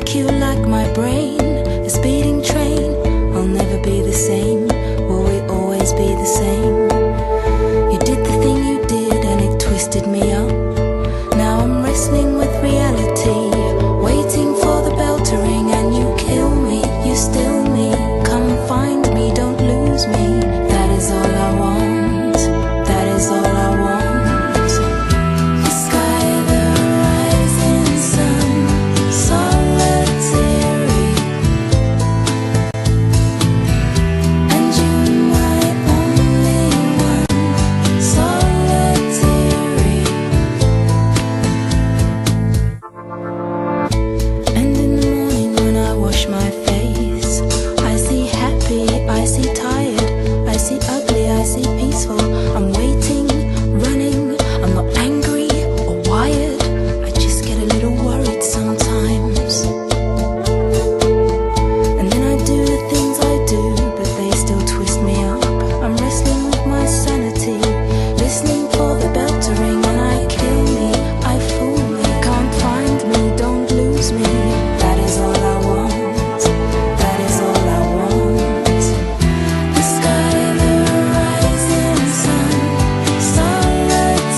like you like my brain, a speeding train. I'll never be the same. Will we always be the same? You did the thing you did and it twisted me up. Now I'm wrestling with reality, waiting for the bell to ring. And you kill me, you still me. Come find me, don't lose me. That is all I want, that is all I want. The sky, the rising sun, solitary. And you my only one, solitary. And in the morning when I wash my face, I see happy, I see tired, I see ugly, I see peaceful. I'm waiting, running, I'm not angry or wired. I just get a little worried sometimes. And then I do the things I do, but they still twist me up. I'm wrestling with my sanity, listening for the bell to ring. And I kill me, I fool me. Can't find me, don't lose me. That is all I want, that is all I want. The sky, the rising sun, solitary.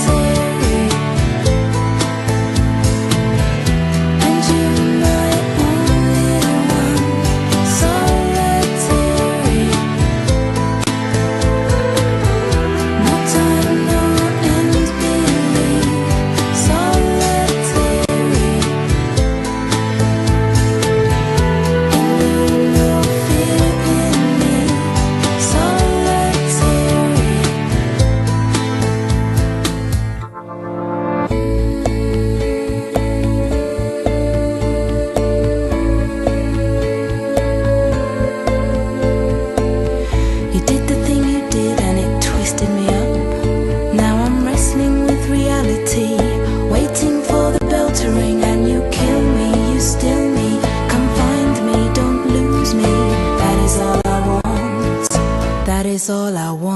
And you my only one, solitary. No time, no end, believe, solitary. And you no fear in me, solitary. You did the thing you did and it twisted me up. Now I'm wrestling with reality, waiting for the bell to ring. And you kill me, you steal me. Come find me, don't lose me. That is all I want, that is all I want.